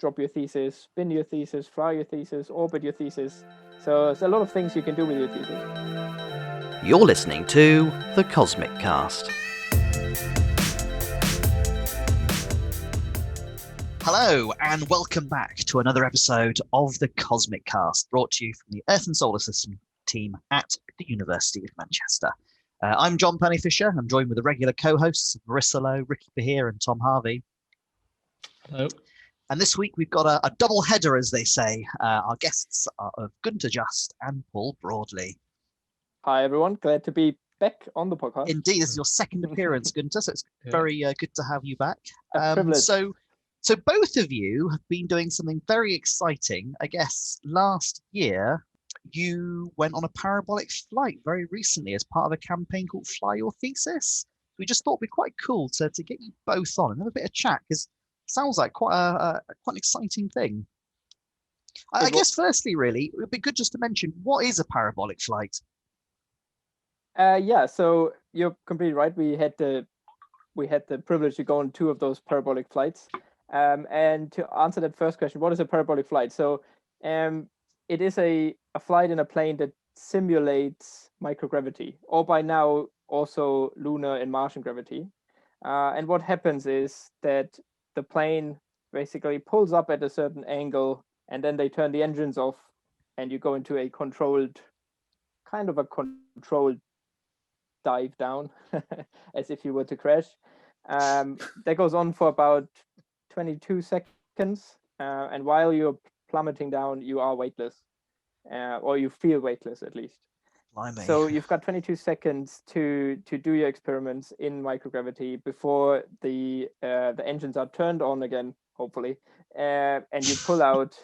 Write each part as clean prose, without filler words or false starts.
drop your thesis, spin your thesis, fly your thesis, orbit your thesis. So there's a lot of things you can do with your thesis. You're listening to The Cosmic Cast. Hello, and welcome back to another episode of The Cosmic Cast, brought to you from the Earth and Solar System team at the University of Manchester. I'm John Penny-Fisher. I'm joined with the regular co-hosts, Marissa Lowe, Ricky Bahir, and Tom Harvey. Hello. And this week we've got a double header, as they say. Our guests are of Gunter Just and Paul Broadley. Hi, everyone. Glad to be back on the podcast. Indeed, this is your second appearance, Gunter, so it's very good to have you back. A privilege. So both of you have been doing something very exciting. I guess last year you went on a parabolic flight very recently as part of a campaign called Fly Your Thesis. We just thought it'd be quite cool to get you both on and have a bit of chat, because it sounds like quite an exciting thing. I guess firstly, really, it would be good just to mention, what is a parabolic flight? So you're completely right. We had the privilege to go on 2 of those parabolic flights. And to answer that first question, what is a parabolic flight? So it is a flight in a plane that simulates microgravity, or by now also lunar and Martian gravity. And what happens is that the plane basically pulls up at a certain angle, and then they turn the engines off, and you go into a controlled dive down, as if you were to crash. That goes on for about 22 seconds, and while you're plummeting down, you are weightless, or you feel weightless at least. Blimey. So you've got 22 seconds to do your experiments in microgravity before the engines are turned on again, hopefully, and you pull out,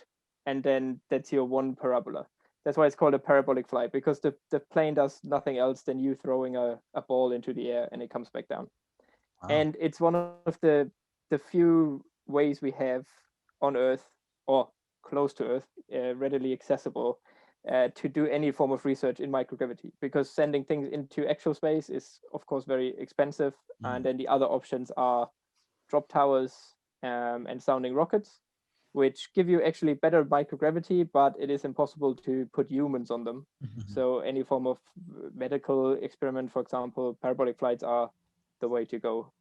and then that's your one parabola. That's why it's called a parabolic flight, because the plane does nothing else than you throwing a ball into the air and it comes back down. Wow. And it's one of the few ways we have on Earth, or close to Earth, readily accessible to do any form of research in microgravity, because sending things into actual space is, of course, very expensive. And then the other options are drop towers and sounding rockets, which give you actually better microgravity, but it is impossible to put humans on them. Mm-hmm. So any form of medical experiment, for example, parabolic flights are the way to go.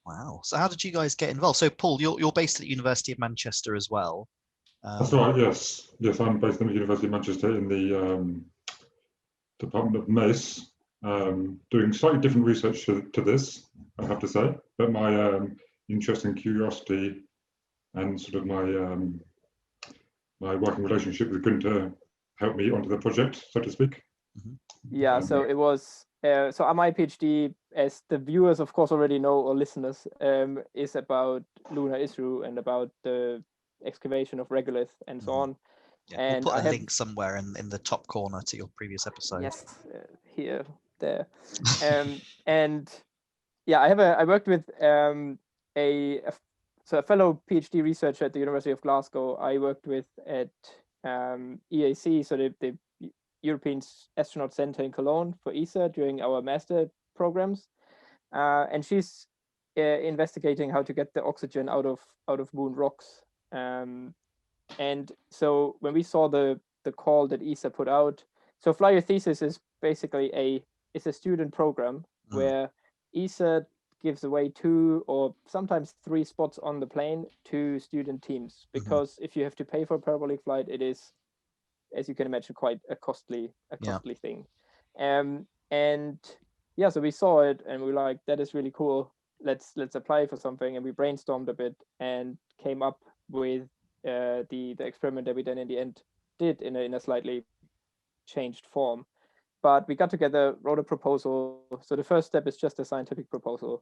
Wow. So how did you guys get involved? So Paul, you're based at the University of Manchester as well. That's right, yes. Yes, I'm based at the University of Manchester in the Department of Mace, doing slightly different research to this, I have to say. But my interest and curiosity and sort of my working relationship with Gunter helped me onto the project, so to speak. Mm-hmm. Yeah, so it was, so my PhD, as the viewers of course already know, or listeners, is about lunar ISRU and about the excavation of regolith and so on. Yeah, and we'll put a link somewhere in the top corner to your previous episode. Yes, here, there. And yeah, I worked with a fellow PhD researcher at the University of Glasgow. I worked with at EAC, so the European Astronaut Center in Cologne for ESA during our master programs, and she's investigating how to get the oxygen out of moon rocks. And so when we saw the call that ESA put out, so Fly Your Thesis is basically a student program where ESA gives away 2 or sometimes 3 spots on the plane to student teams, because if you have to pay for a parabolic flight, it is, as you can imagine, quite a costly thing. And yeah, so we saw it and we were like, that is really cool. Let's apply for something. And we brainstormed a bit and came up with the experiment that we then in the end did in a slightly changed form. But we got together, wrote a proposal. So the first step is just a scientific proposal,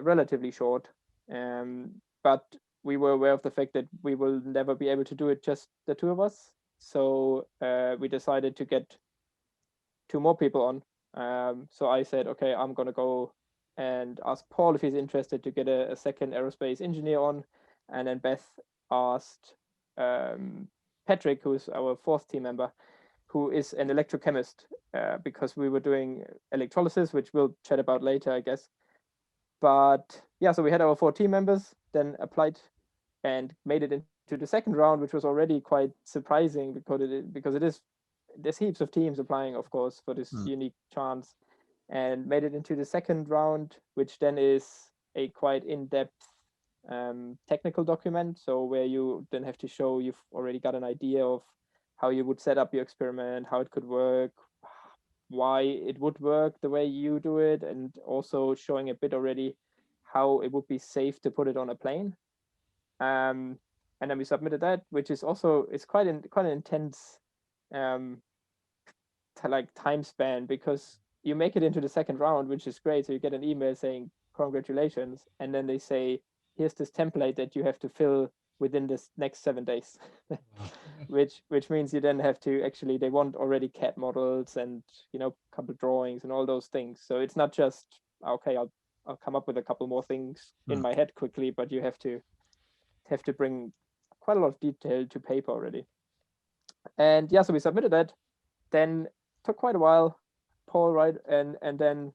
relatively short. But we were aware of the fact that we will never be able to do it just the 2 of us. So we decided to get 2 more people on. So I said, okay, I'm going to go and ask Paul if he's interested to get a second aerospace engineer on. And then Beth asked Patrick, who's our 4th team member, who is an electrochemist, because we were doing electrolysis, which we'll chat about later, I guess. But yeah, so we had our 4 team members, then applied and made it into the second round, which was already quite surprising because there's heaps of teams applying, of course, for this unique chance, and made it into the second round, which then is a quite in-depth technical document. So where you then have to show you've already got an idea of how you would set up your experiment, how it could work, why it would work the way you do it, and also showing a bit already how it would be safe to put it on a plane. And then we submitted that, which is also quite an intense like time span, because you make it into the second round, which is great. So you get an email saying congratulations, and then they say here's this template that you have to fill within this next 7 days. which means you then have to actually, they want already CAD models and a couple drawings and all those things. So it's not just okay, I'll come up with a couple more things in my head quickly, but you have to bring quite a lot of detail to paper already. And yeah, so we submitted that. Then took quite a while, Paul, right? And then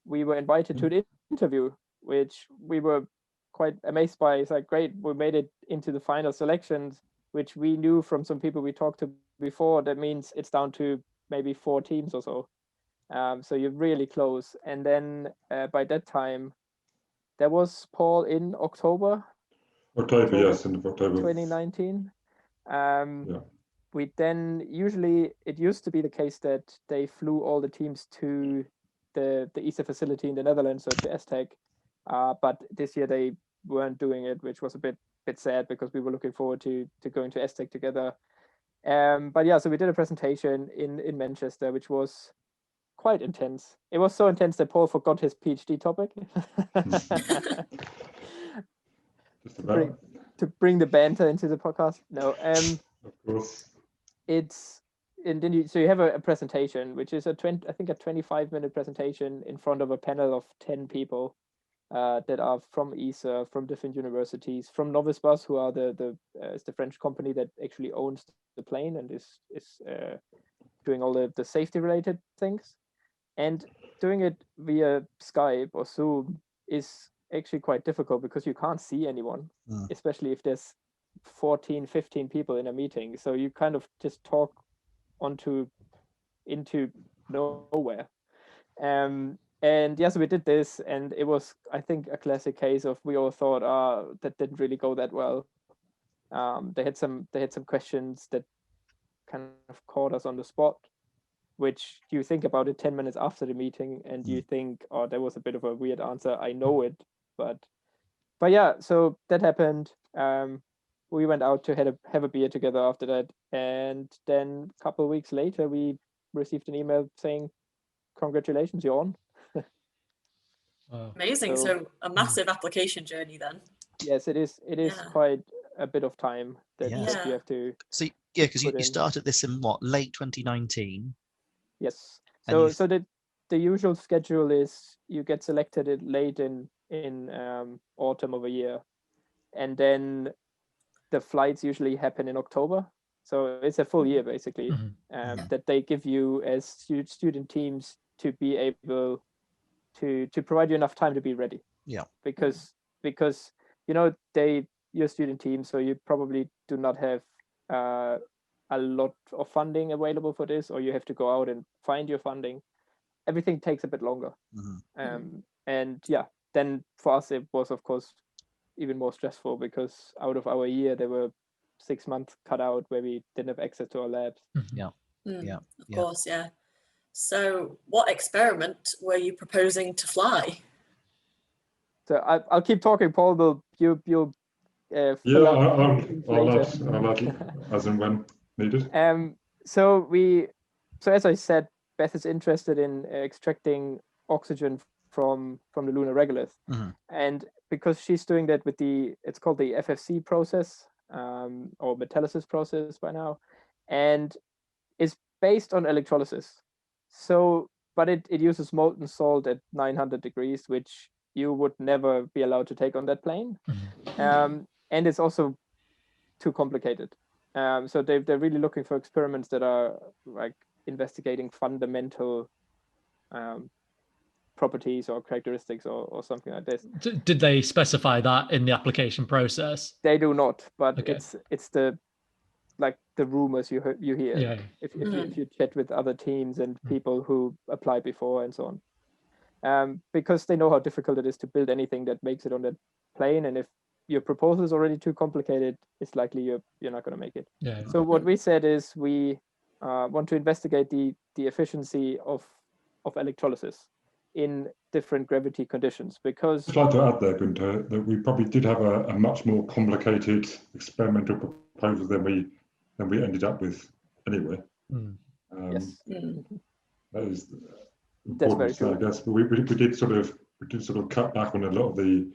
we were invited to the interview, which we were quite amazed by. It's like, great, we made it into the final selections, which we knew from some people we talked to before. That means it's down to maybe 4 teams or so. So you're really close. And then by that time, there was Paul in October. October, yes, end of October 2019. Yeah. We then it used to be the case that they flew all the teams to the ESA facility in the Netherlands, so to ESTEC. But this year they weren't doing it, which was a bit sad because we were looking forward to going to ESTEC together. But yeah, so we did a presentation in Manchester, which was quite intense. It was so intense that Paul forgot his PhD topic. Just about. To bring the banter into the podcast. No, Of course. And then you have a presentation, which is a 25-minute presentation in front of a panel of 10 people that are from ESA, from different universities, from Novice Bus, who are the French company that actually owns the plane and is doing all the safety related things. And doing it via Skype or Zoom is actually quite difficult because you can't see anyone, especially if there's 14, 15 people in a meeting. So you kind of just talk into nowhere. And yeah, so we did this, and it was, I think, a classic case of, we all thought, that didn't really go that well. They had some questions that kind of caught us on the spot, which you think about it 10 minutes after the meeting and you think, oh, that was a bit of a weird answer. I know it, but yeah, so that happened. We went out to have a beer together after that. And then a couple of weeks later, we received an email saying, congratulations, you're on. Amazing. So a massive application journey then. Yes, it is. It is quite a bit of time that you have to. So yeah, because you started this in what, late 2019? Yes. So the usual schedule is you get selected late in autumn of a year, and then the flights usually happen in October. So it's a full year basically that they give you as student teams to be able to provide you enough time to be ready. Yeah. Because you're a student team, so you probably do not have a lot of funding available for this, or you have to go out and find your funding. Everything takes a bit longer. And yeah, then for us it was of course even more stressful, because out of our year there were 6 months cut out where we didn't have access to our labs. Of course, yeah. So what experiment were you proposing to fly? So I'll keep talking, Paul. You'll I'll add as and when needed. So as I said, Beth is interested in extracting oxygen from the lunar regolith, and because she's doing that with it's called the FFC process, or metallysis process by now, and it's based on electrolysis. So, but it uses molten salt at 900 degrees, which you would never be allowed to take on that plane. And it's also too complicated. So they're really looking for experiments that are like investigating fundamental properties or characteristics or something like this. Did they specify that in the application process? They do not, but Okay. it's the rumors you hear Yeah. if you chat with other teams and people who applied before and so on, because they know how difficult it is to build anything that makes it on that plane, and if your proposal is already too complicated, it's likely you're not going to make it. Yeah. So what we said is we want to investigate the efficiency of electrolysis in different gravity conditions, because I'd like to add there, Gunter, that we probably did have a much more complicated experimental proposal than we ended up with anyway. Yes, that is that's very important to say, true. I guess. But we did sort of cut back on a lot of the,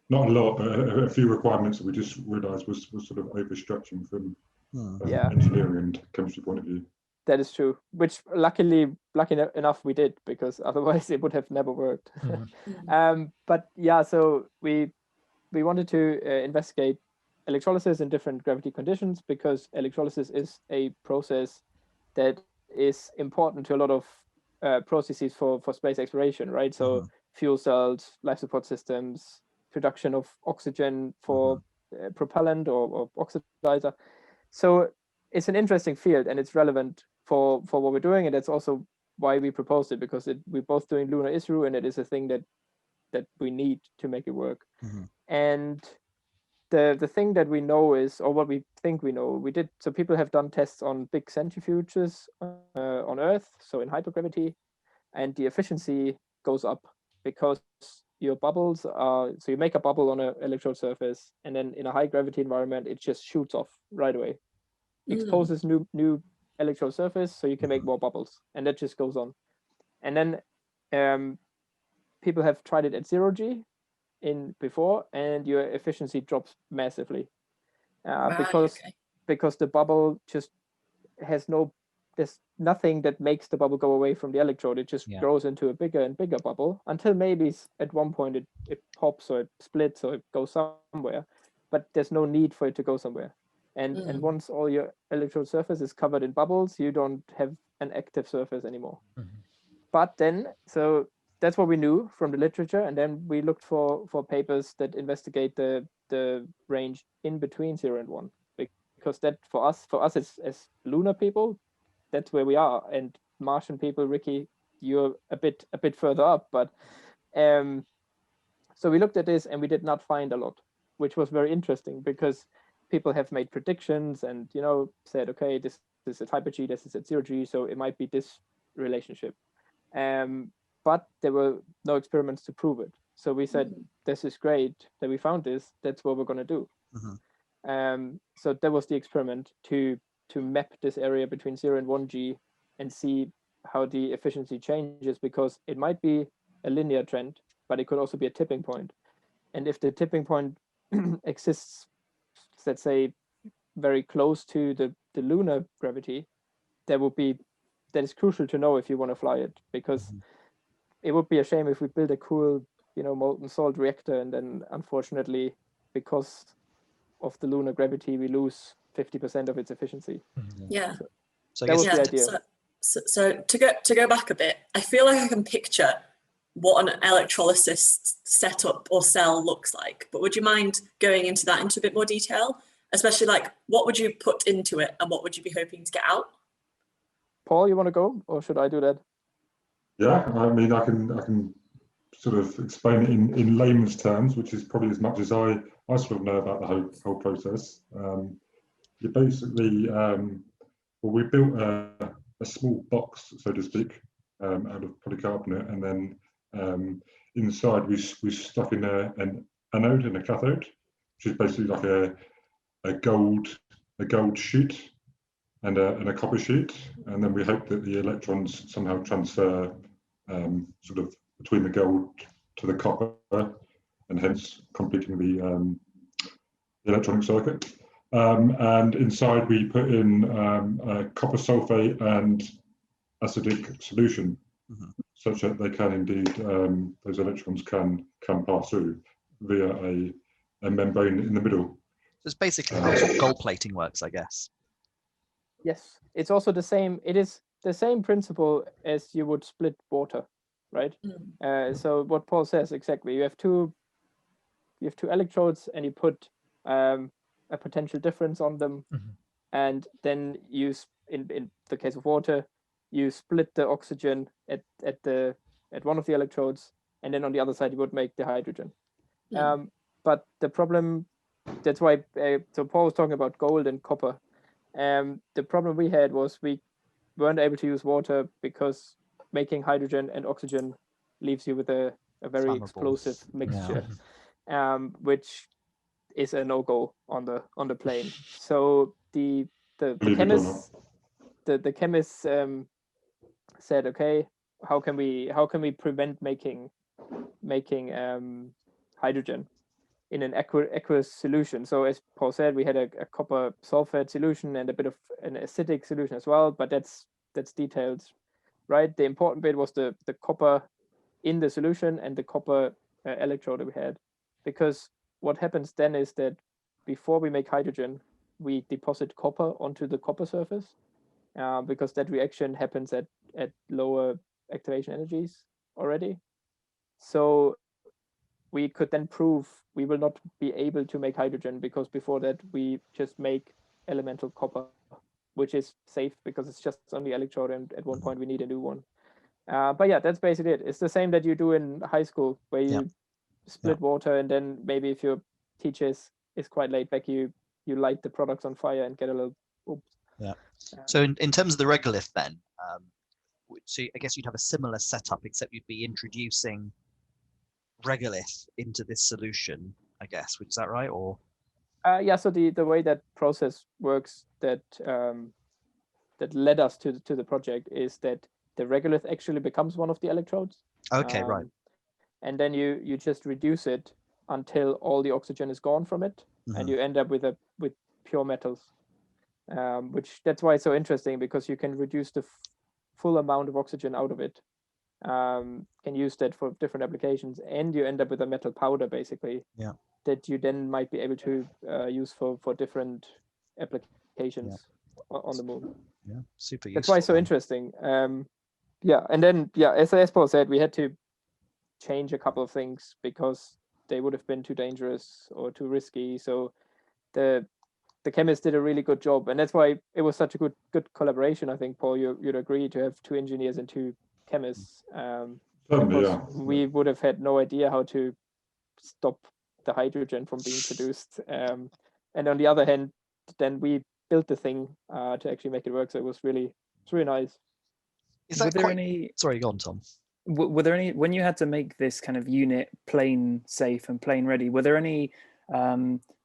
not a lot, but a few requirements that we just realised was sort of overstretching from engineering and chemistry point of view. That is true, which lucky enough we did, because otherwise it would have never worked. But yeah, so we wanted to investigate electrolysis in different gravity conditions, because electrolysis is a process that is important to a lot of processes for space exploration, right? So fuel cells, life support systems, production of oxygen for propellant or oxidizer. So it's an interesting field, and it's relevant for what we're doing, and that's also why we proposed it, because we're both doing lunar ISRU, and it is a thing that we need to make it work. And the thing that we know is, or what we think we know, so people have done tests on big centrifuges on Earth, so in hypergravity, and the efficiency goes up because your bubbles are, so you make a bubble on an electrode surface, and then in a high gravity environment, it just shoots off right away, exposes new electrode surface, so you can make more bubbles, and that just goes on. And then people have tried it at 0G before, and your efficiency drops massively, because the bubble just there's nothing that makes the bubble go away from the electrode. It just grows into a bigger and bigger bubble until maybe at one point it pops or it splits or it goes somewhere, but there's no need for it to go somewhere. And once all your electrode surface is covered in bubbles, you don't have an active surface anymore. But then, so that's what we knew from the literature, and then we looked for papers that investigate the range in between 0 and 1, because that for us as lunar people, that's where we are, and Martian people, Ricky, you're a bit further up, but so we looked at this and we did not find a lot, which was very interesting, because people have made predictions and said, okay, this is at hyper G, this is at 0G, so it might be this relationship, but there were no experiments to prove it. So we said, this is great that we found this, that's what we're going to do. So that was the experiment, to map this area between 0 and 1G and see how the efficiency changes, because it might be a linear trend, but it could also be a tipping point. And if the tipping point exists, let's say, very close to the lunar gravity, that is crucial to know if you want to fly it, because it would be a shame if we build a cool, molten salt reactor, and then unfortunately, because of the lunar gravity, we lose 50% of its efficiency. So that was the idea. So to go back a bit, I feel like I can picture what an electrolysis setup or cell looks like, but would you mind going into a bit more detail, especially like what would you put into it and what would you be hoping to get out? Paul, you want to go, or should I do that? Yeah, I mean, I can sort of explain it in layman's terms, which is probably as much as I sort of know about the whole process. You basically, we built a small box, so to speak, out of polycarbonate, and then inside we stuck in an anode and a cathode, which is basically like a gold sheet and a copper sheet, and then we hope that the electrons somehow transfer sort of between the gold to the copper, and hence completing the electronic circuit. And inside we put in copper sulfate and acidic solution, such that they can indeed, those electrons can pass through via a membrane in the middle. It's basically how sort of gold plating works, I guess. Yes, it's also the same. It is the same principle as you would split water. right? So what Paul says exactly, you have two electrodes, and you put a potential difference on them, and then you, in the case of water, you split the oxygen at one of the electrodes, and then on the other side you would make the hydrogen. But the problem, that's why, so Paul was talking about gold and copper. The problem we had was we weren't able to use water because making hydrogen and oxygen leaves you with a very Flammable. explosive mixture, which is a no-go on the plane. So the chemists said, okay, how can we prevent making hydrogen in an aqueous solution? So as Paul said, we had a copper sulfate solution and a bit of an acidic solution as well, but that's details, right? The important bit was the copper in the solution and the copper electrode that we had, because what happens then is that before we make hydrogen, we deposit copper onto the copper surface, because that reaction happens at lower activation energies already. So we could then prove we will not be able to make hydrogen, because before that we just make elemental copper, which is safe because it's just on the electrode, and at one point we need a new one. But yeah, that's basically it. It's the same that you do in high school, where you split water, and then maybe if your teacher is quite laid back, you light the products on fire and get a little oops. Yeah. So in terms of the regolith then, so I guess you'd have a similar setup, except you'd be introducing regolith into this solution, I guess. Is that right? Or yeah, so the way that process works that led us to the project is that the regolith actually becomes one of the electrodes. Okay, right. And then you just reduce it until all the oxygen is gone from it, and you end up with pure metals. Which that's why it's so interesting, because you can reduce the full amount of oxygen out of it, can use that for different applications, and you end up with a metal powder basically, that you then might be able to use for different applications on the moon. Yeah, super useful. That's why it's so interesting. Yeah, and then as Paul said, we had to change a couple of things because they would have been too dangerous or too risky. So the chemists did a really good job, and that's why it was such a good collaboration. I think, Paul, you'd agree to have 2 engineers and 2 chemists. We would have had no idea how to stop the hydrogen from being produced. And on the other hand, then we built the thing to actually make it work. So it's really nice. Were there any? Sorry, go on, Tom. Were there any, when you had to make this kind of unit plane safe and plane ready, were there any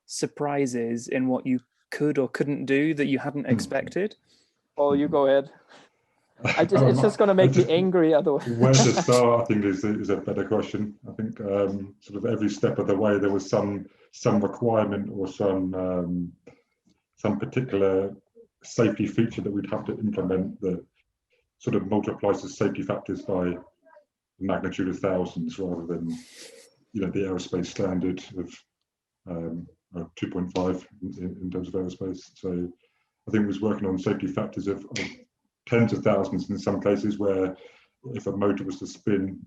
surprises in what you could or couldn't do that you hadn't expected? Oh, you go ahead. It's just going to make me angry otherwise. Where to start, I think, is a better question. I think sort of every step of the way there was some requirement or some particular safety feature that we'd have to implement that sort of multiplies the safety factors by a magnitude of thousands, rather than the aerospace standard of 2.5 in terms of aerospace. So I think it was working on safety factors of tens of thousands in some cases, where if a motor was to spin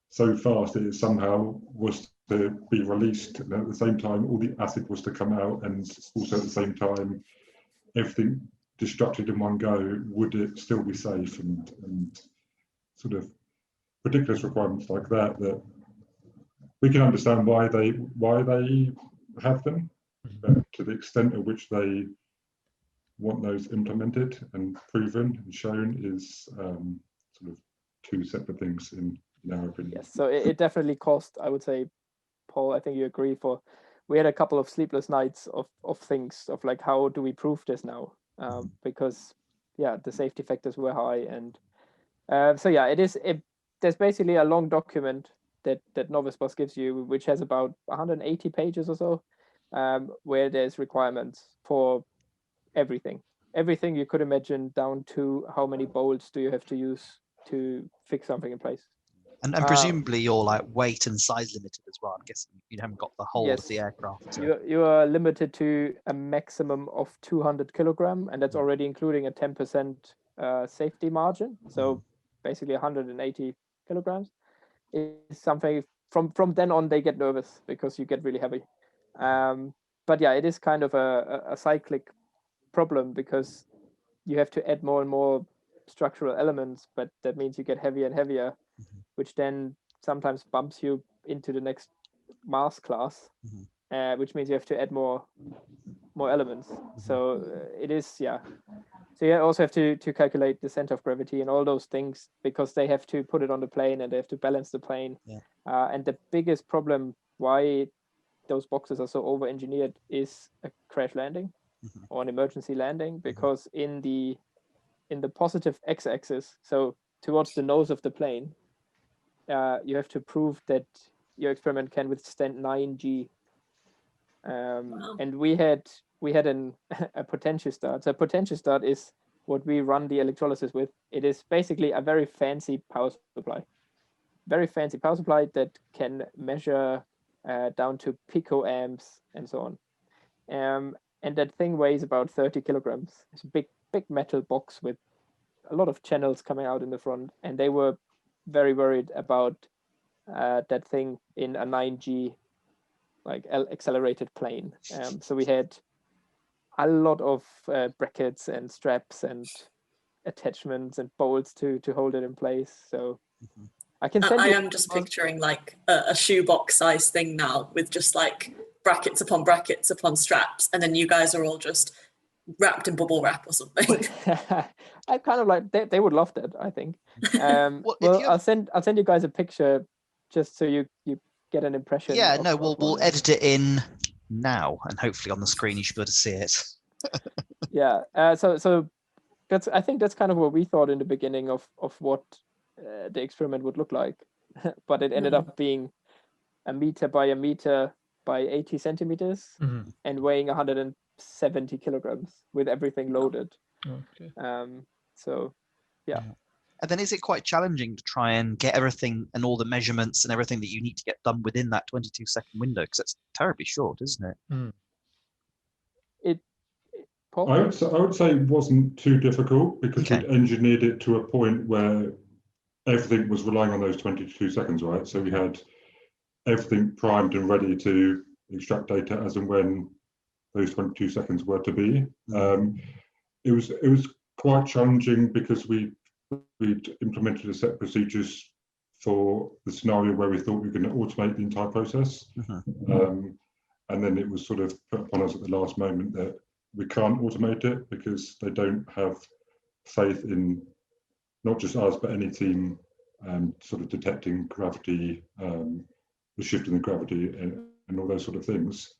so fast that it somehow was to be released, and at the same time all the acid was to come out, and also at the same time everything destructed in one go, would it still be safe? And sort of ridiculous requirements like that we can understand why they have them, but to the extent at which they want those implemented and proven and shown is sort of 2 separate things in our opinion. Yes, so it definitely cost, I would say, Paul, I think you agree, we had a couple of sleepless nights of things of like, how do we prove this now? Because the safety factors were high, and so there's basically a long document that Novice Boss gives you, which has about 180 pages or so, where there's requirements for everything you could imagine, down to how many bolts do you have to use to fix something in place. And presumably you're like weight and size limited as well. I'm guessing you haven't got the whole of the aircraft. So. You are limited to a maximum of 200 kilogram, and that's already including a 10% safety margin. So basically 180 kilograms, is something from then on they get nervous because you get really heavy. But yeah, it is kind of a cyclic problem because you have to add more and more structural elements, but that means you get heavier and heavier, which then sometimes bumps you into the next mass class, which means you have to add more elements. So it is, yeah. So you also have to calculate the center of gravity and all those things because they have to put it on the plane and they have to balance the plane. And the biggest problem why those boxes are so over-engineered is a crash landing or an emergency landing, because in the positive x-axis, so towards the nose of the plane, you have to prove that your experiment can withstand 9G. And we had a potentiostart. So potentiostart is what we run the electrolysis with. It is basically a very fancy power supply. Very fancy power supply that can measure down to picoamps and so on. And that thing weighs about 30 kilograms. It's a big metal box with a lot of channels coming out in the front. And they were very worried about that thing in a 9G like accelerated plane. So we had a lot of brackets and straps and attachments and bolts to hold it in place. So I can send I you. am just picturing like a shoebox size thing now with just like brackets upon straps, and then you guys are all just wrapped in bubble wrap or something. I kind of like they would love that, I think. Well, I'll send you guys a picture just so you get an impression. Yeah, of, no, of we'll what edit it in now, and hopefully on the screen you should be able to see it. Yeah. So I think that's kind of what we thought in the beginning of what the experiment would look like, but it ended up being 1 meter by 1 meter by 80 centimeters and weighing 170 kilograms with everything loaded. Okay. So yeah. And then is it quite challenging to try and get everything and all the measurements and everything that you need to get done within that 22-second window? Because it's terribly short, isn't it? I would say it wasn't too difficult because Okay. we'd engineered it to a point where everything was relying on those 22 seconds, right? So we had everything primed and ready to extract data as and when those 22 seconds were to be. It was quite challenging because we'd implemented a set of procedures for the scenario where we thought we were going to automate the entire process. And then it was sort of put upon us at the last moment that we can't automate it because they don't have faith in not just us, but any team sort of detecting gravity, the shift in the gravity and all those sort of things.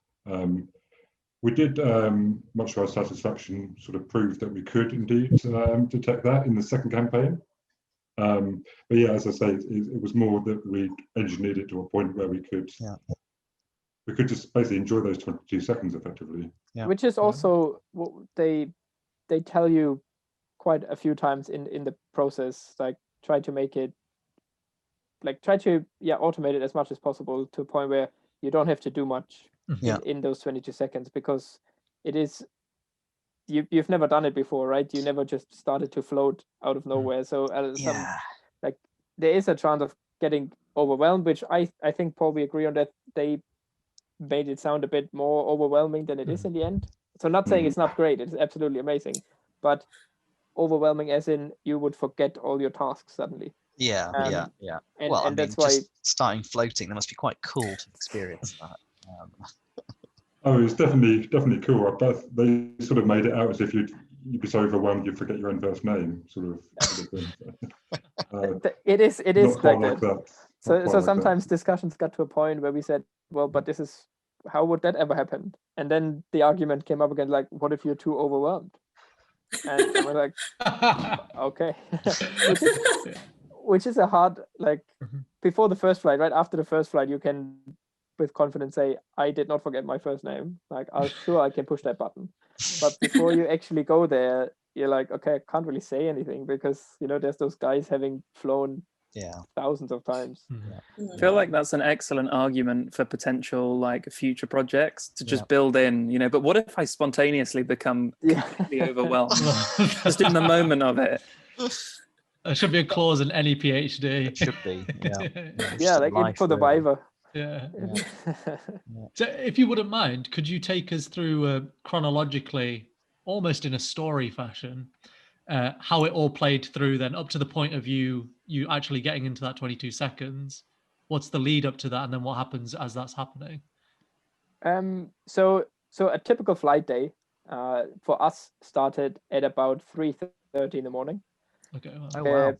We did, much to our satisfaction, sort of prove that we could indeed detect that in the second campaign. But yeah, as I say, it was more that we engineered it to a point where we could just basically enjoy those 22 seconds effectively. Which is also what they tell you quite a few times in the process, like try to make it, like try to automate it as much as possible to a point where you don't have to do much in those 22 seconds, because it is you've never done it before, right? You never just started to float out of nowhere. So like there is a chance of getting overwhelmed, which I think Paul, we agree on that. They made it sound a bit more overwhelming than it is in the end. So not saying it's not great, it's absolutely amazing, but overwhelming as in you would forget all your tasks suddenly. Yeah. And, Well, and that's why just starting floating, that must be quite cool to experience that. Oh, it's definitely cool. They sort of made it out as if you'd be so overwhelmed you'd forget your own first name, sort of thing. it is not quite like that. So sometimes discussions got to a point where we said, well, but this is, how would that ever happen? And then the argument came up again, like, what if you're too overwhelmed? And we're like, okay. which is a hard, like, before the first flight, right after the first flight, you can with confidence say, I did not forget my first name. Like, I'm sure I can push that button. But before you actually go there, you're like, okay, I can't really say anything because, there's those guys having flown thousands of times. I feel like that's an excellent argument for potential like future projects to just build in, but what if I spontaneously become completely overwhelmed just in the moment of it? There should be a clause in any PhD. It should be. Yeah. It's Yeah, just like life, for the really. Viva. Yeah. Yeah. So if you wouldn't mind, could you take us through chronologically, almost in a story fashion, how it all played through then up to the point of you actually getting into that 22 seconds? What's the lead up to that, and then what happens as that's happening? So a typical flight day for us started at about 3:30 in the morning. Okay. Well, Oh, wow.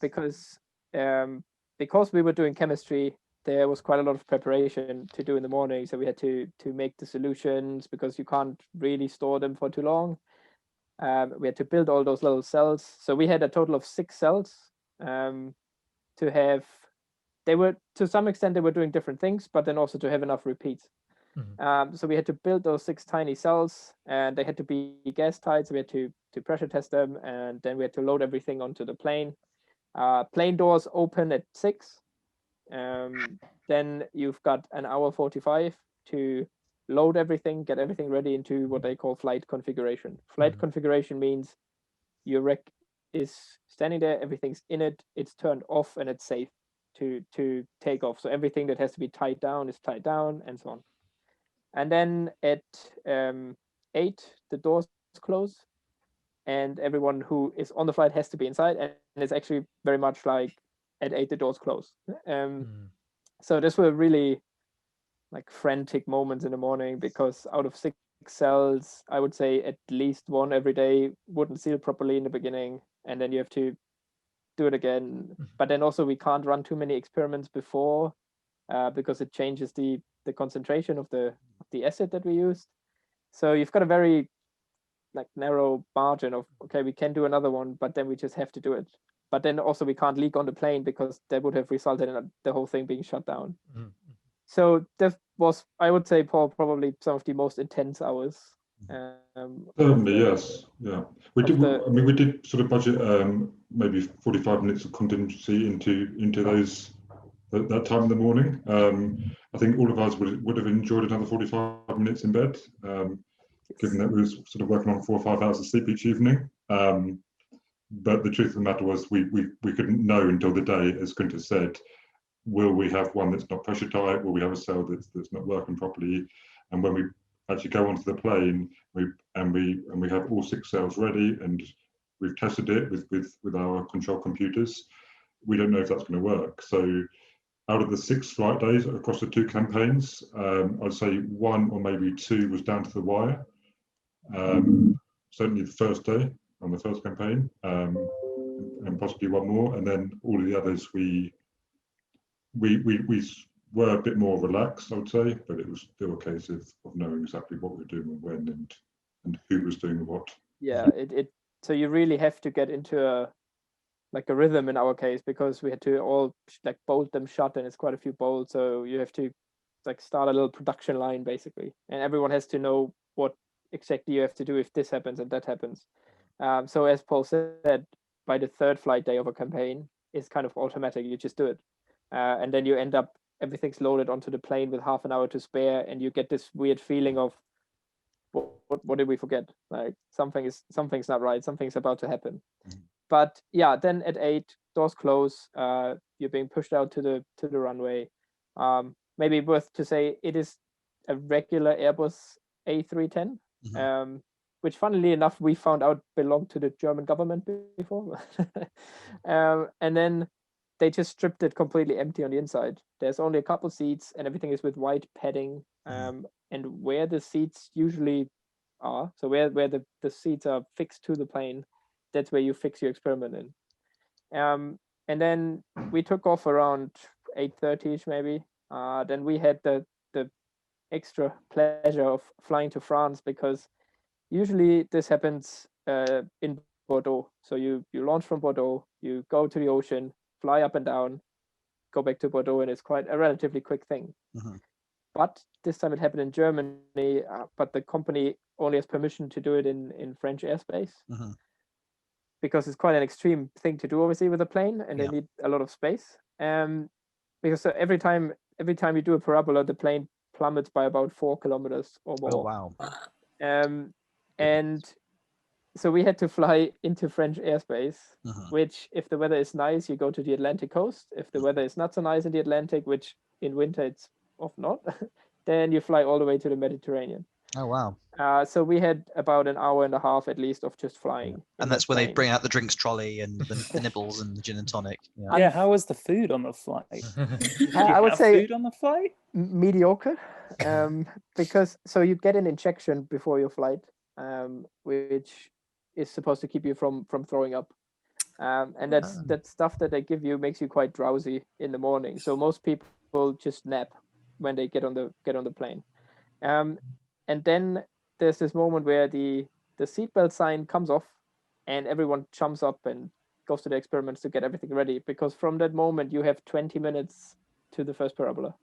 Because we were doing chemistry, there was quite a lot of preparation to do in the morning. So we had to make the solutions because you can't really store them for too long. We had to build all those little cells. So we had a total of 6 cells to have. They were, to some extent, they were doing different things, but then also to have enough repeats. So we had to build those 6 tiny cells, and they had to be gas tight. So we had to pressure test them, and then we had to load everything onto the plane. Plane doors open at 6. Then you've got an hour 45 to load everything, get everything ready into what they call flight configuration. Flight configuration means your wreck is standing there, everything's in it, it's turned off, and it's safe to take off. So everything that has to be tied down is tied down, and so on. And then at 8, the doors close, and everyone who is on the flight has to be inside. And it's actually very much like at 8, the doors close. So this were really like frantic moments in the morning, because out of 6 cells, I would say at least 1 every day wouldn't seal properly in the beginning, and then you have to do it again. But then also we can't run too many experiments before, because it changes the concentration of the acid that we used. So you've got a very like narrow margin of, okay, we can do another one, but then we just have to do it. But then also we can't leak on the plane, because that would have resulted in the whole thing being shut down. So that was, I would say, Paul, probably some of the most intense hours. Certainly, yes, yeah. We did sort of budget maybe 45 minutes of contingency into those that time in the morning. I think all of us would have enjoyed another 45 minutes in bed, given that we were sort of working on 4 or 5 hours of sleep each evening. But the truth of the matter was we couldn't know until the day, as Gunter said, will we have one that's not pressure tight? Will we have a cell that's not working properly? And when we actually go onto the plane, we have all 6 cells ready, and we've tested it with our control computers. We don't know if that's going to work. So out of the 6 flight days across the 2 campaigns, I'd say 1 or maybe 2 was down to the wire. Certainly the first day on the first campaign, and possibly 1 more, and then all of the others we were a bit more relaxed, I would say, but it was still a case of knowing exactly what we were doing and when, and who was doing what. Yeah, so you really have to get into a rhythm in our case, because we had to all like bolt them shut, and it's quite a few bolts, so you have to like start a little production line basically, and everyone has to know what exactly you have to do if this happens and that happens. So as Paul said, by the 3rd flight day of a campaign, it's kind of automatic, you just do it. And then you end up, everything's loaded onto the plane with half an hour to spare, and you get this weird feeling of what did we forget? Like something's not right, something's about to happen. But yeah, then at 8, doors close, you're being pushed out to the runway. Maybe worth to say, it is a regular Airbus A310, which funnily enough we found out belonged to the German government before. And then they just stripped it completely empty on the inside. There's only a couple seats, and everything is with white padding. And where the seats usually are, so where the seats are fixed to the plane, that's where you fix your experiment in. And then we took off around 8:30ish maybe. Then we had the extra pleasure of flying to France, because usually this happens in Bordeaux. So you launch from Bordeaux, you go to the ocean, fly up and down, go back to Bordeaux, and it's quite a relatively quick thing. But this time it happened in Germany, but the company only has permission to do it in French airspace, because it's quite an extreme thing to do, obviously, with a plane, and they need a lot of space. Because every time you do a parabola, the plane plummets by about 4 kilometers or more. Oh, wow. And so we had to fly into French airspace, Mhm. which if the weather is nice, you go to the Atlantic coast. If the weather is not so nice in the Atlantic, which in winter it's often not, then you fly all the way to the Mediterranean. Oh wow. So we had about an hour and a half at least of just flying. in And that that's where they plane. bring out the drinks trolley and the nibbles and the gin and tonic. Yeah. Yeah, how was the food on the flight? Did you I would have say food on the flight? mediocre, because so you get an injection before your flight, which is supposed to keep you from throwing up, and that stuff that they give you makes you quite drowsy in the morning. So most people just nap when they get on the plane, and then there's this moment where the seatbelt sign comes off, and everyone jumps up and goes to the experiments to get everything ready, because from that moment you have 20 minutes to the first parabola.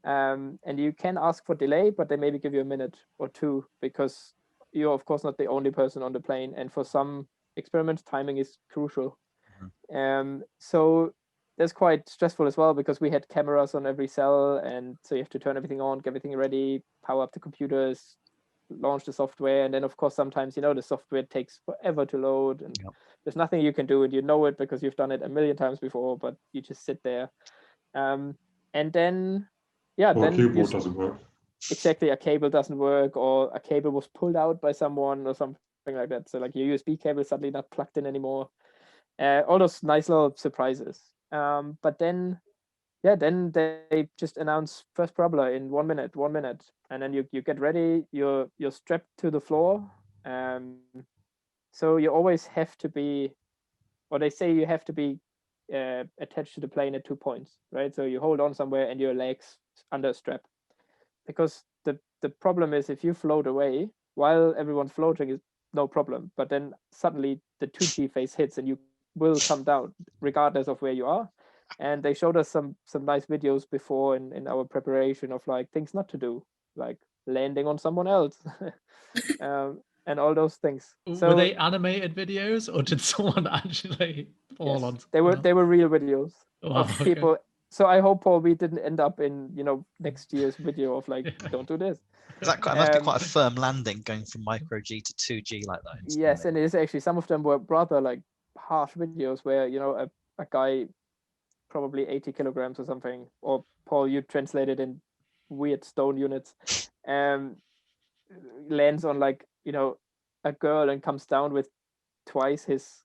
And you can ask for delay, but they maybe give you a minute or two, because you're of course not the only person on the plane, and for some experiments timing is crucial. So that's quite stressful as well, because we had cameras on every cell, and so you have to turn everything on, get everything ready, power up the computers, launch the software, and then of course sometimes the software takes forever to load, and there's nothing you can do, and you know it because you've done it a million times before, but you just sit there. And then Or then a keyboard doesn't work. exactly, a cable doesn't work, or a cable was pulled out by someone or something like that, so like your USB cable is suddenly not plugged in anymore. All those nice little surprises. But then then they just announce first parabola in 1 minute, and then you get ready, you're strapped to the floor. So you always have to be, or they say you have to be attached to the plane at 2 points, right? So you hold on somewhere and your legs under a strap, because the problem is if you float away while everyone's floating is no problem, but then suddenly the 2G phase hits and you will come down regardless of where you are. And they showed us some nice videos before in our preparation of like things not to do, like landing on someone else, and all those things. So were they animated videos, or did someone actually fall on? they were real videos of okay. people. So I hope, Paul, we didn't end up in next year's video of like don't do this. That must be quite a firm landing going from micro G to 2G like that. Yes, and it is actually, some of them were rather like harsh videos where a guy probably 80 kilograms or something, or Paul, you translated in weird stone units, lands on like a girl and comes down with twice his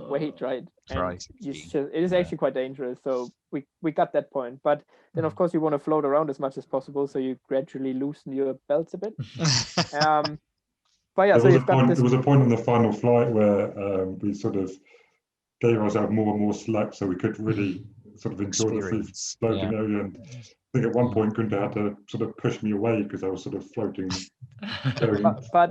weight, right? And it is actually quite dangerous. So we got that point, but then of course you want to float around as much as possible, so you gradually loosen your belts a bit. But yeah, there so was a point in the final flight where we sort of gave ourselves more and more slack, so we could really sort of enjoy the free floating area. And I think at one point Gunter had to sort of push me away because I was sort of floating, but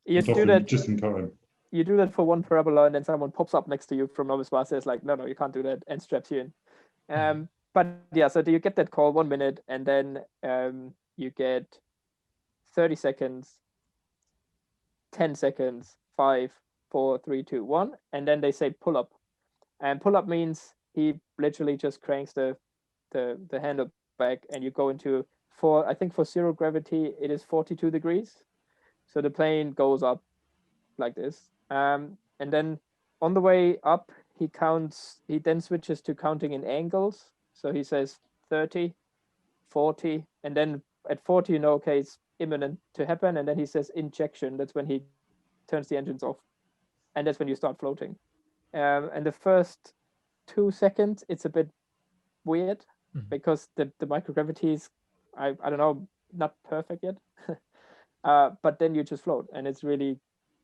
you do that just in time. You do that for one parabola, and then someone pops up next to you from Nova Sparta, says like, no, you can't do that, and straps you in. But yeah, so do you get that call 1 minute, and then you get 30 seconds, 10 seconds, 5, 4, 3, 2, 1, and then they say pull up. And pull up means he literally just cranks the handle back, and you go into, I think for zero gravity it is 42 degrees. So the plane goes up like this. And then on the way up, he then switches to counting in angles. So he says 30, 40, and then at 40, okay, it's imminent to happen. And then he says injection. That's when he turns the engines off. And that's when you start floating. And the first 2 seconds, it's a bit weird because the microgravity is, I don't know, not perfect yet. But then you just float, and it's really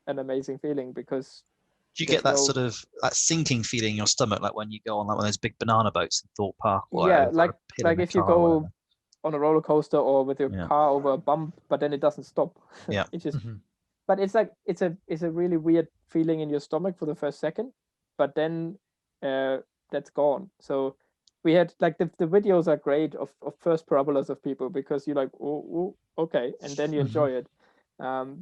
an amazing feeling, because do you get that sort of that sinking feeling in your stomach, like when you go on like one of those big banana boats in Thorpe Park? Or like if you go on a roller coaster or with your car over a bump, but then it doesn't stop. It just but it's like it's a really weird feeling in your stomach for the first second, but then that's gone. So we had like the videos are great of first parabolas of people, because you're like, oh okay, and then you enjoy it.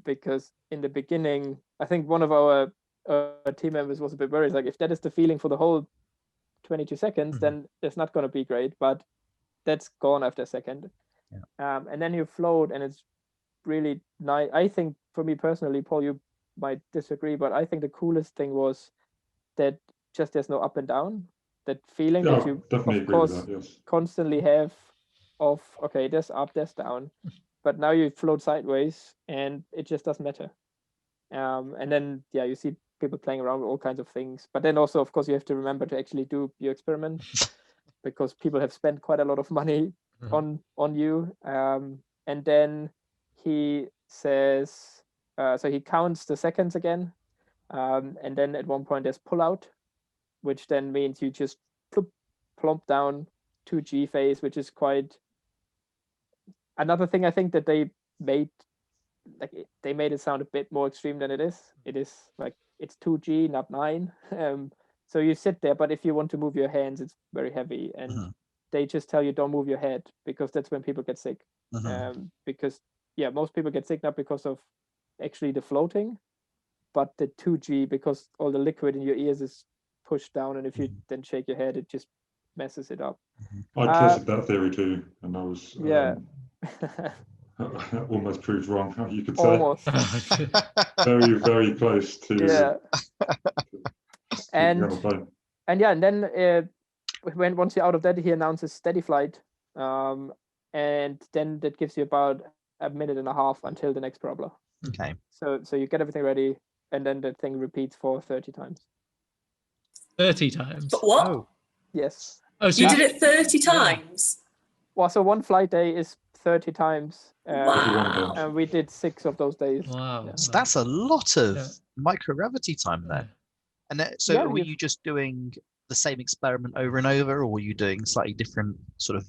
Because in the beginning, I think one of our team members was a bit worried, like if that is the feeling for the whole 22 seconds, then it's not going to be great, but that's gone after a second. And then you float, and it's really nice. I think for me personally, Paul, you might disagree, but I think the coolest thing was that just there's no up and down. That feeling Yeah, that you, definitely of agree with course, that. Yes. constantly have of, okay, there's up, there's down, but now you float sideways and it just doesn't matter. And then, yeah, you see people playing around with all kinds of things. But then also, of course, you have to remember to actually do your experiment because people have spent quite a lot of money on you. And then he says, so he counts the seconds again. And then at one point there's pull out, which then means you just plump down 2G phase, which is quite another thing I think that they made, like they made it sound a bit more extreme than it is. It is like it's 2G, not 9. So you sit there, but if you want to move your hands, it's very heavy, and they just tell you don't move your head because that's when people get sick. Because yeah, most people get sick not because of actually the floating, but the 2G, because all the liquid in your ears is pushed down, and if you then shake your head, it just messes it up. I tested that theory too, and I was Yeah. almost proved wrong, how you could say. Almost. Very, very close to. Yeah. And yeah, and then once you're out of that, he announces steady flight, and then that gives you about a minute and a half until the next parabola. Okay. So you get everything ready, and then the thing repeats for 30 times. 30 times. But what? Oh. Yes. Oh, so You did it 30 times? Well, so one flight day is 30 times. Wow. And we did 6 of those days. Wow. Yeah. So that's a lot of microgravity time then. And so were you just doing the same experiment over and over, or were you doing slightly different, sort of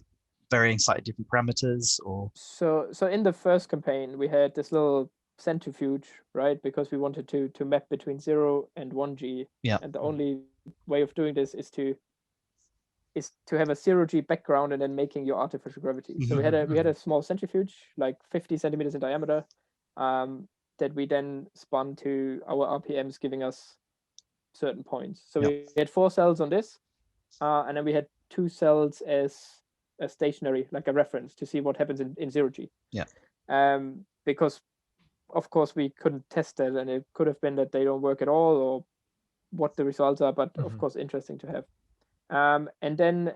varying slightly different parameters, or? So in the first campaign, we had this little centrifuge, right? Because we wanted to map between 0 and 1G. Yeah. And the only way of doing this is to have a 0G background and then making your artificial gravity. So we had a small centrifuge, like 50 centimeters in diameter, that we then spun to our RPMs, giving us certain points. So we had 4 cells on this, and then we had 2 cells as a stationary, like a reference to see what happens in 0G. Yeah. Because of course we couldn't test that, and it could have been that they don't work at all, or what the results are, but of course interesting to have. And then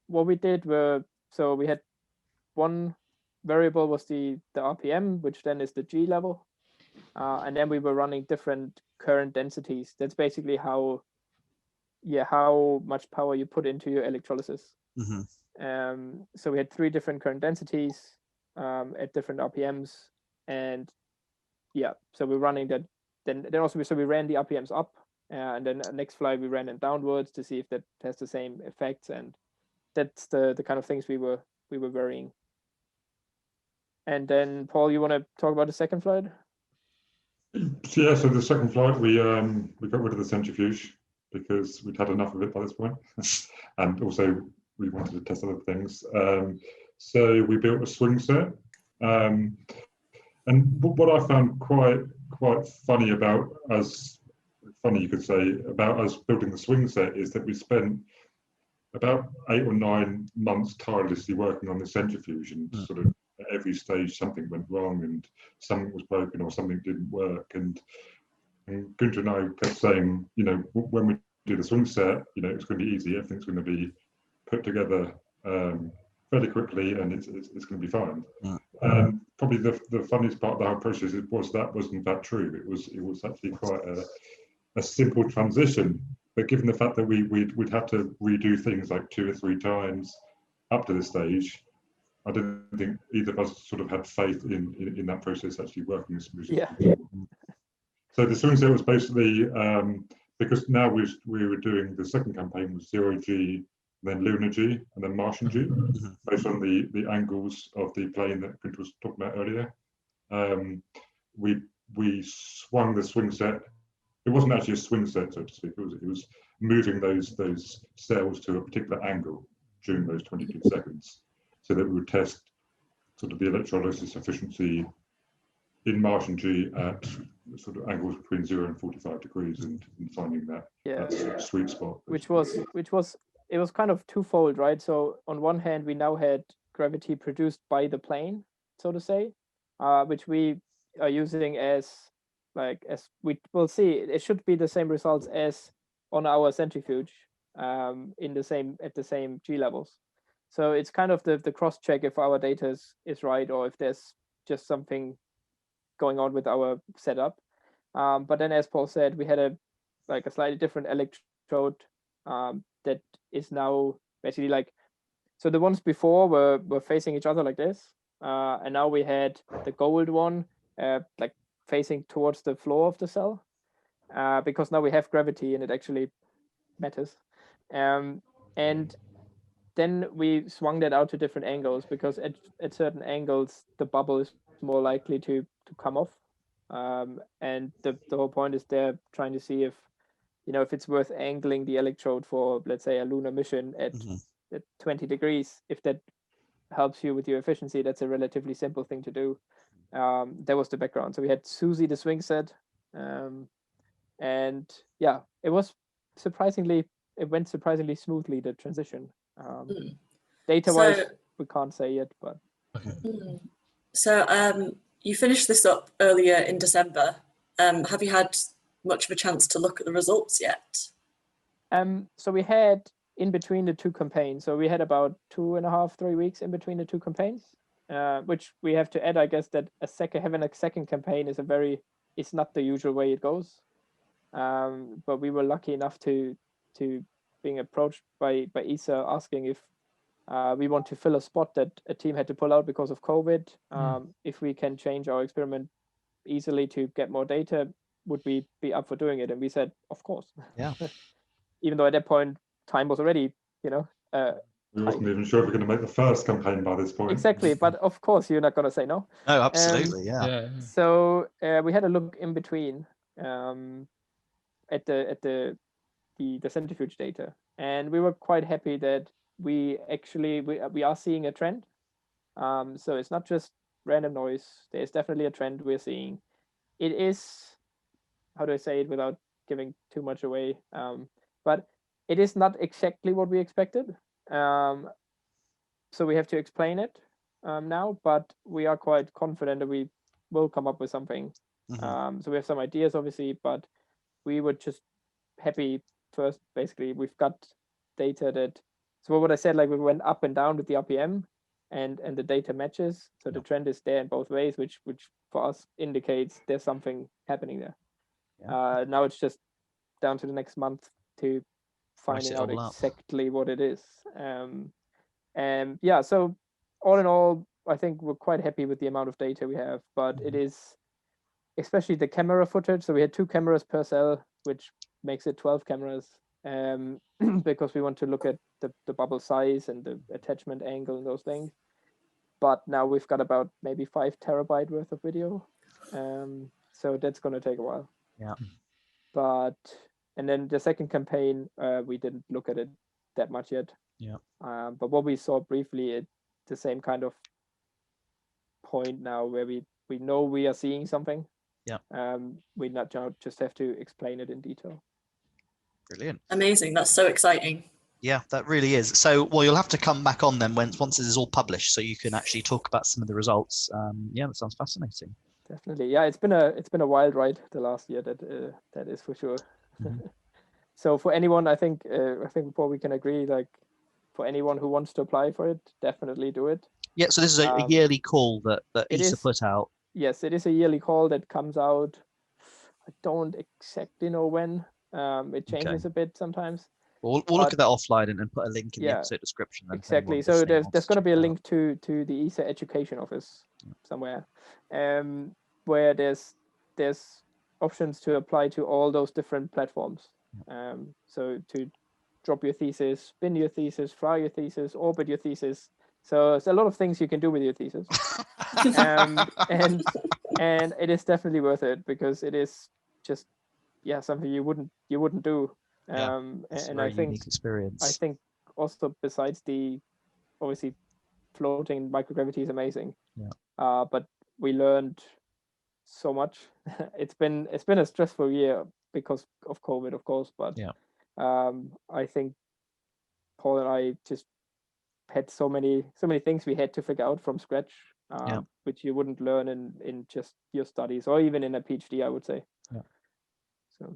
what we did so we had one variable was the RPM, which then is the G level. And then we were running different current densities. That's basically how much power you put into your electrolysis. So we had 3 different current densities at different RPMs. And yeah, so we're running that. Then also, so we ran the RPMs up. And then next flight we ran it downwards to see if that has the same effects, and that's the kind of things we were varying. And then Paul, you want to talk about the second flight? Yeah, so the second flight we got rid of the centrifuge because we'd had enough of it by this point, and also we wanted to test other things. So we built a swing set, and what I found quite funny about us. Funny you could say about us building the swing set is that we spent about 8 or 9 months tirelessly working on the centrifuge, and sort of at every stage something went wrong and something was broken or something didn't work, and Gunter and I kept saying, when we do the swing set, it's going to be easy, everything's going to be put together fairly quickly, and it's going to be fine. Probably the funniest part of the whole process was that wasn't that true. It was actually quite a simple transition, but given the fact that we'd have to redo things like 2 or 3 times up to this stage, I didn't think either of us sort of had faith in that process actually working as smoothly. Yeah. So the swing set was basically because now we were doing the second campaign with 0G, then lunar G, and then Martian G, based on the angles of the plane that Gunter was talking about earlier. We swung the swing set. It wasn't actually a swing set, so to speak. It was moving those cells to a particular angle during those 22 seconds, so that we would test sort of the electrolysis efficiency in Martian G at sort of angles between 0 and 45 degrees, and finding that sort of sweet spot. Which was kind of twofold, right? So on one hand, we now had gravity produced by the plane, so to say, which we are using as like as we will see, it should be the same results as on our centrifuge at the same G levels. So it's kind of the cross check if our data is right or if there's just something going on with our setup. But then, as Paul said, we had a slightly different electrode that is now basically like, so the ones before were facing each other like this, and now we had the gold one like facing towards the floor of the cell, because now we have gravity and it actually matters. And then we swung that out to different angles, because at certain angles the bubble is more likely to come off. And the whole point is they're trying to see if it's worth angling the electrode for, let's say, a lunar mission at 20 degrees. If that helps you with your efficiency, that's a relatively simple thing to do. That was the background. So we had Susie the swing set, and yeah, it went surprisingly smoothly, the transition. Data wise, we can't say yet, but so you finished this up earlier in December. Have you had much of a chance to look at the results yet? So we had in between the two campaigns, so we had about 2.5-3 weeks in between the two campaigns, which we have to add, I guess, that having a second campaign it's not the usual way it goes. But we were lucky enough to being approached by ESA asking if we want to fill a spot that a team had to pull out because of COVID. If we can change our experiment easily to get more data, would we be up for doing it? And we said, of course. Yeah. Even though at that point time was already, we wasn't even sure if we were going to make the first campaign by this point. Exactly, but of course you're not going to say no. No, absolutely, yeah. So we had a look in between at the centrifuge data, and we were quite happy that we are seeing a trend. So it's not just random noise. There's definitely a trend we're seeing. It is, how do I say it without giving too much away? But it is not exactly what we expected. So we have to explain it now, but we are quite confident that we will come up with something. So we have some ideas, obviously, but we were just happy first. Basically, we've got data that. So what I said, like we went up and down with the RPM, and the data matches. So the trend is there in both ways, which for us indicates there's something happening there. Now it's just down to the next month to finding out exactly what it is. And yeah, so all in all, I think we're quite happy with the amount of data we have, but it is, especially the camera footage. So we had 2 cameras per cell, which makes it 12 cameras, because we want to look at the bubble size and the attachment angle and those things. But now we've got about maybe 5 terabyte worth of video. So that's going to take a while. Yeah. And then the second campaign, we didn't look at it that much yet. Yeah. But what we saw briefly, it's the same kind of point now where we know we are seeing something. Yeah. We not just have to explain it in detail. Brilliant. Amazing. That's so exciting. Yeah, that really is. So, well, you'll have to come back on then once this is all published, so you can actually talk about some of the results. Yeah, that sounds fascinating. Definitely, yeah. It's been a wild ride the last year. That is for sure. So for anyone, I think Paul, we can agree. Like for anyone who wants to apply for it, definitely do it. Yeah. So this is a yearly call that ESA put out. Yes, it is a yearly call that comes out. I don't exactly know when. It changes a bit sometimes. We'll look at that offline and put a link in the episode description. Exactly. So there's going to be a link to the ESA Education Office somewhere, where there's options to apply to all those different platforms. So to drop your thesis, spin your thesis, fly your thesis, orbit your thesis. So there's a lot of things you can do with your thesis, and it is definitely worth it, because it is just something you wouldn't do. And I think unique experience. I think also, besides the obviously floating microgravity is amazing. But we learned so much. It's been a stressful year because of COVID, of course, but I think Paul and I just had so many things we had to figure out from scratch, which you wouldn't learn in just your studies or even in a PhD, I would say. Yeah. So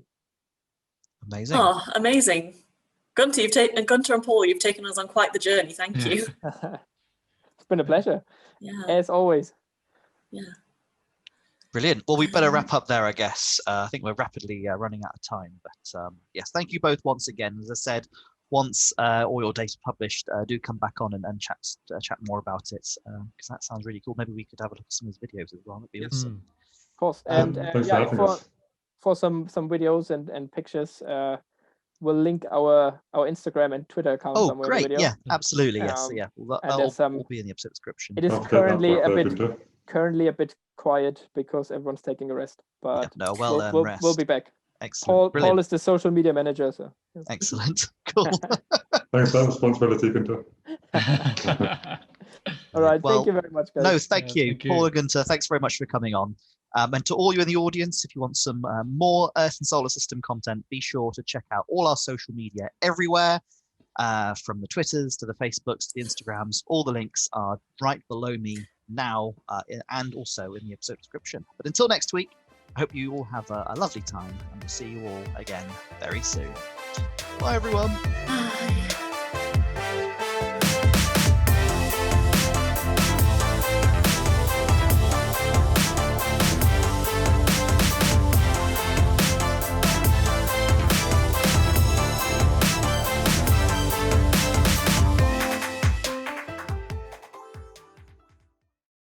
amazing. Oh, amazing. Gunter, Gunter and Paul, you've taken us on quite the journey. Thank you. It's been a pleasure, as always. Yeah. Brilliant. Well, we better wrap up there, I guess. I think we're rapidly running out of time. But yes, thank you both once again. As I said, once all your data published, do come back on and chat more about it, because that sounds really cool. Maybe we could have a look at some of his videos as well. That'd be awesome. Of course. And for some videos and pictures, we'll link our Instagram and Twitter account somewhere. Oh, great. In the video. Yeah, absolutely. Yes. So, yeah, well, that'll all be in the episode description. It is currently a bit quiet because everyone's taking a rest, but we'll be back. Excellent. Paul is the social media manager, so excellent. Cool. Thanks for that responsibility, Gunter. All right, thank you very much, guys. No, thank you. Paul and Gunter, thanks very much for coming on. And to all you in the audience, if you want some more Earth and Solar System content, be sure to check out all our social media everywhere, from the Twitters to the Facebooks to the Instagrams. All the links are right below me now, and also in the episode description. But until next week, I hope you all have a lovely time, and we'll see you all again very soon. Bye, everyone. Bye.